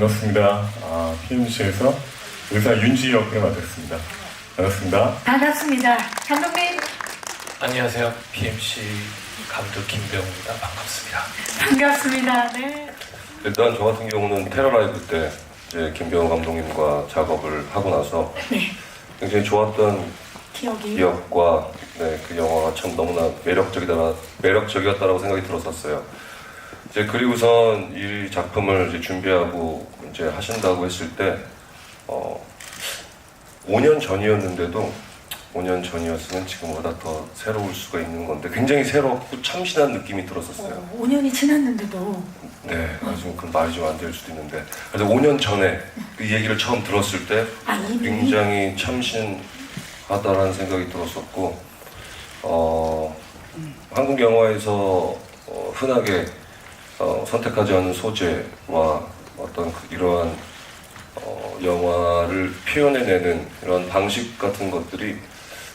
반갑습니다. PMC에서 의사 윤지 역할을 맡았습니다. 반갑습니다. 반갑습니다. 감독님 안녕하세요. PMC 감독 김병우입니다. 반갑습니다. 반갑습니다. 네. 일단 저 같은 경우는 테러 라이브 때 이제 김병우 감독님과 작업을 하고 나서 네. 굉장히 좋았던 기억과 그 영화가 참 너무나 매력적이었다라고 생각이 들었었어요. 이제 그리고선 이 작품을 이제 준비하고 이제 하신다고 했을 때 5년 전이었는데도 5년 전이었으면 지금보다 더 새로울 수가 있는 건데 굉장히 새롭고 참신한 느낌이 들었었어요. 5년이 지났는데도 네, 지금 그 말이 좀 안 될 수도 있는데 그래서 5년 전에 그 얘기를 처음 들었을 때 이미? 굉장히 참신하다라는 생각이 들었었고 한국 영화에서 흔하게 선택하지 않은 소재와 어떤 이러한 영화를 표현해내는 이런 방식 같은 것들이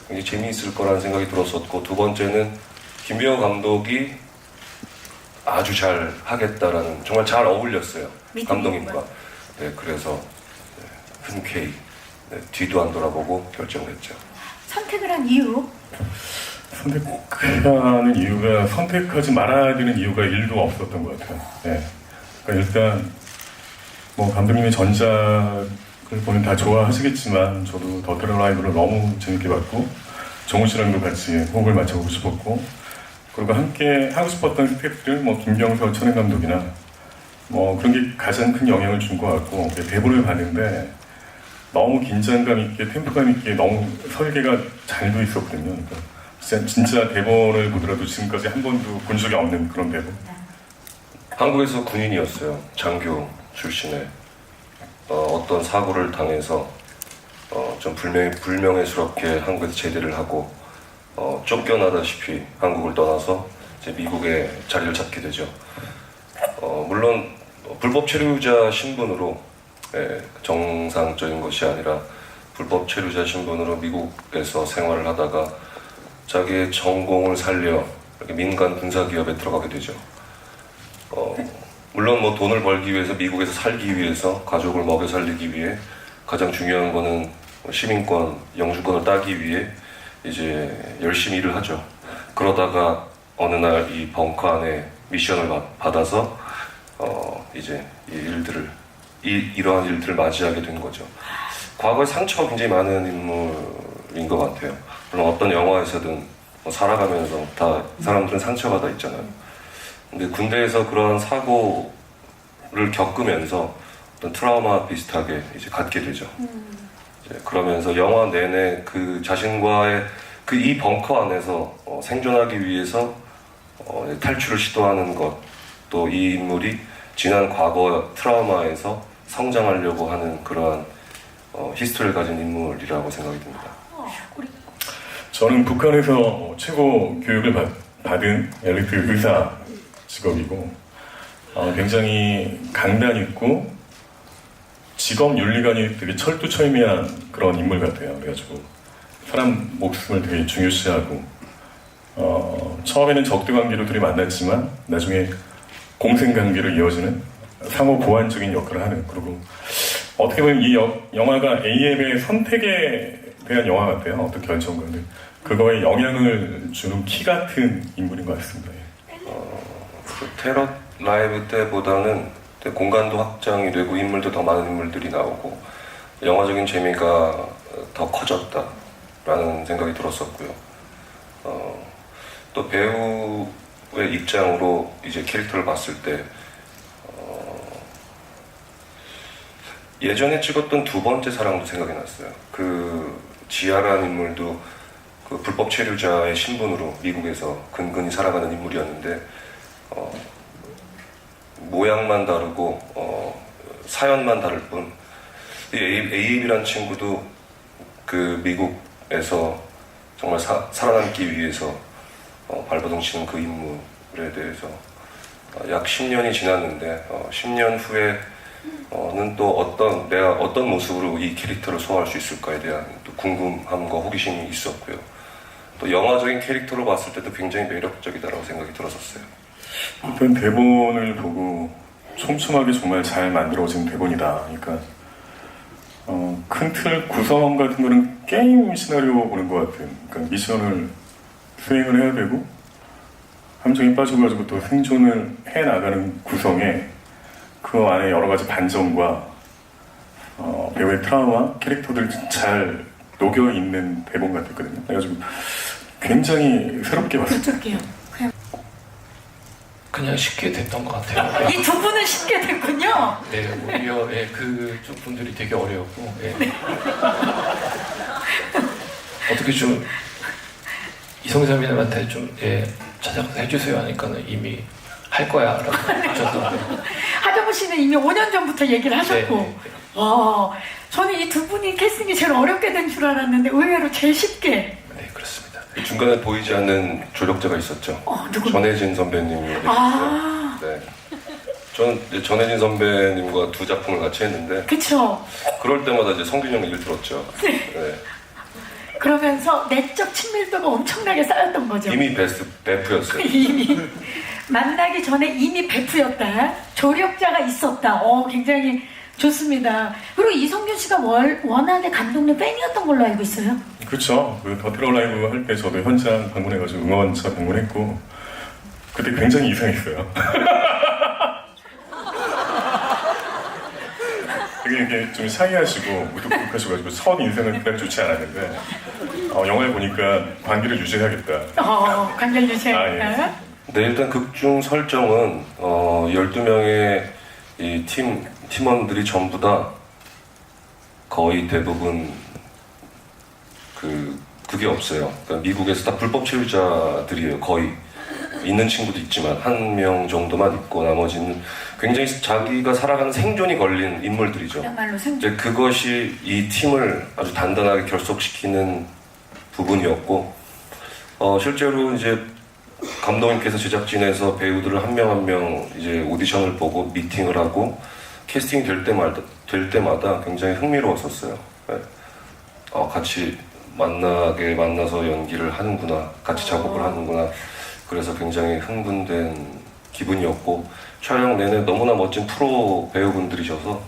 굉장히 재미있을 거라는 생각이 들었었고, 두 번째는 김병우 감독이 아주 잘 하겠다라는, 정말 잘 어울렸어요. 감독님과. 네, 그래서 흔쾌히 뒤도 안 돌아보고 결정을 했죠. 선택을 한 이유? 선택하는 이유가 선택하지 말아야 되는 이유가 1도 없었던 것 같아요. 네. 그러니까 일단 뭐 감독님의 전작을 보면 다 좋아하시겠지만 저도 더 테러 라이브를 너무 재밌게 봤고 정우 씨랑도 같이 호흡을 맞춰보고 싶었고, 그리고 함께 하고 싶었던 스태프들 뭐 김경서 천행 감독이나 뭐 그런 게 가장 큰 영향을 준 것 같고, 대본을 봤는데 너무 긴장감 있게 템포감 있게 너무 설계가 잘 돼 있었거든요. 그러니까 진짜 대본을 보더라도 지금까지 한 번도 본 적이 없는 그런 대본. 한국에서 군인이었어요. 장교 출신의 어떤 사고를 당해서 좀 불명예스럽게 한국에서 제대를 하고 쫓겨나다시피 한국을 떠나서 이제 미국에 자리를 잡게 되죠. 물론 불법 체류자 신분으로 정상적인 것이 아니라 불법 체류자 신분으로 미국에서 생활을 하다가 자기의 전공을 살려 이렇게 민간 군사기업에 들어가게 되죠. 물론 뭐 돈을 벌기 위해서, 미국에서 살기 위해서, 가족을 먹여 살리기 위해 가장 중요한 거는 시민권, 영주권을 따기 위해 이제 열심히 일을 하죠. 그러다가 어느 날 이 벙커 안에 미션을 받아서 이제 이러한 일들을 맞이하게 된 거죠. 과거에 상처가 굉장히 많은 인물인 것 같아요. 물론 어떤 영화에서든 살아가면서 다 사람들은 상처가 다 있잖아요. 근데 군대에서 그런 사고를 겪으면서 어떤 트라우마 비슷하게 이제 갖게 되죠. 이제 그러면서 영화 내내 그 자신과의 이 벙커 안에서 생존하기 위해서 탈출을 시도하는 것, 또 이 인물이 지난 과거 트라우마에서 성장하려고 하는 그러한 히스토리를 가진 인물이라고 생각이 듭니다. 저는 북한에서 최고 교육을 받은 엘리트 의사 직업이고 굉장히 강단 있고 직업 윤리관이 되게 철두철미한 그런 인물 같아요. 그래가지고 사람 목숨을 되게 중요시하고 처음에는 적대관계로 둘이 만났지만 나중에 공생관계로 이어지는 상호 보완적인 역할을 하는, 그리고 어떻게 보면 이 영화가 AM의 선택에 대한 영화 같아요. 어떤 결정과는 그거에 영향을 주는 키 같은 인물인 것 같습니다. 그 테러 라이브 때보다는 공간도 확장이 되고 인물도 더 많은 인물들이 나오고 영화적인 재미가 더 커졌다라는 생각이 들었었고요. 또 배우의 입장으로 이제 캐릭터를 봤을 때 예전에 찍었던 두 번째 사랑도 생각이 났어요. 그 지아라는 인물도 그 불법 체류자의 신분으로 미국에서 근근히 살아가는 인물이었는데 모양만 다르고 사연만 다를 뿐, 이 에이비라는 친구도 그 미국에서 정말 살아남기 위해서 발버둥 치는 그 인물에 대해서 약 10년이 지났는데 10년 후에는 또 내가 어떤 모습으로 이 캐릭터를 소화할 수 있을까에 대한 또 궁금함과 호기심이 있었고요. 또 영화적인 캐릭터로 봤을 때도 굉장히 매력적이다라고 생각이 들었었어요. 일단 대본을 보고 촘촘하게 정말 잘 만들어진 대본이다. 그러니까 큰 틀 구성 같은 거는 게임 시나리오 보는 것 같은. 그러니까 미션을 수행을 해야 되고 함정에 빠져가지고 또 생존을 해 나가는 구성에 그 안에 여러 가지 반전과 배우의 트라우마, 캐릭터들 잘 녹여 있는 대본 같았거든요. 그래가지고 굉장히 새롭게 봤어요. 어쩔게요. 그냥 쉽게 됐던 것 같아요. 이 두 분은 쉽게 됐군요. 네, 오히려 예, 그쪽 분들이 되게 어려웠고 예. 어떻게 좀 이성자님한테 좀 예, 찾아가서 해주세요 하니까는 이미 할 거야 라고 하셨던데 하정우 씨는 이미 5년 전부터 얘기를 하셨고, 네, 네. 와, 저는 이 두 분이 캐스팅이 제일 어렵게 된 줄 알았는데 의외로 제일 쉽게. 네, 그렇습니다. 중간에 보이지 않는 조력자가 있었죠. 누구? 전혜진 선배님이 계셨어요. 아, 네. 전 이제 전혜진 선배님과 두 작품을 같이 했는데 그쵸. 그럴 때마다 이제 성균이 형 일 들었죠. 네. 그러면서 내적 친밀도가 엄청나게 쌓였던 거죠. 이미 베프였어요. 이미 만나기 전에 이미 베프였다. 조력자가 있었다. 굉장히 좋습니다. 그리고 이성균 씨가 워낙에 감독님 팬이었던 걸로 알고 있어요. 그렇죠. 그 더티러 라이브 할 때 저도 현장 방문해가지고 응원차 방문했고 그때 굉장히 이상했어요. 되게 이렇게 좀 샤이하시고 무뚝뚝하셔가지고 첫 인상은 그다지 좋지 않았는데 영화를 보니까 관계를 유지해야겠다. 관계를 유지해야겠다. 아, 네, 일단 극중 설정은 12명의 이 팀원들이 전부 다 거의 대부분 그게 없어요. 그러니까 미국에서 다 불법 체류자들이에요. 거의 있는 친구도 있지만 한 명 정도만 있고 나머지는 굉장히 자기가 살아가는 생존이 걸린 인물들이죠. 그야말로 생존. 이제 그것이 이 팀을 아주 단단하게 결속시키는 부분이었고 실제로 이제 감독님께서 제작진에서 배우들을 한 명 한 명 이제 오디션을 보고 미팅을 하고 캐스팅이 될 때마다 굉장히 흥미로웠었어요. 네. 같이 만나서 연기를 하는구나, 같이 작업을 하는구나. 그래서 굉장히 흥분된 기분이었고 촬영 내내 너무나 멋진 프로 배우분들이셔서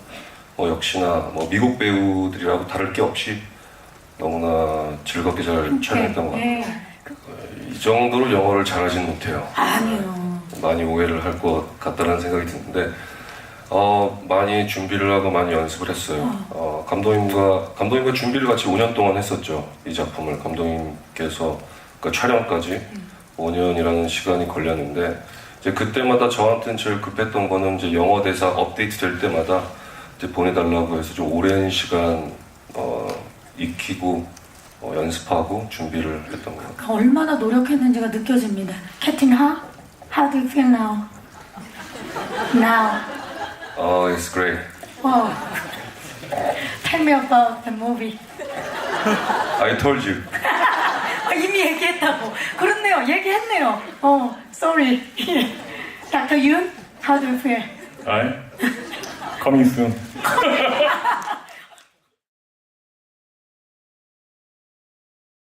역시나 미국 배우들이라고 다를 게 없이 너무나 즐겁게 잘 촬영했던 것 같아요. 네. 이 정도로 영어를 잘하진 못해요. 아니요. 많이 오해를 할 것 같다는 생각이 드는데 많이 준비를 하고 많이 연습을 했어요. 감독님과 준비를 같이 5년 동안 했었죠. 이 작품을 감독님께서 촬영까지 5년이라는 시간이 걸렸는데 이제 그때마다 저한테는 제일 급했던 거는 이제 영어 대사 업데이트 될 때마다 이제 보내달라고 해서 좀 오랜 시간 익히고 연습하고 준비를 했던 것 같아요. 얼마나 노력했는지가 느껴집니다. 캡틴 하? How do you feel now? Now. It's great. Tell me about the movie. I told you. 이미 얘기했다고. 그렇네요. 얘기했네요. Sorry. Dr. Yoon, how do you feel? I coming soon.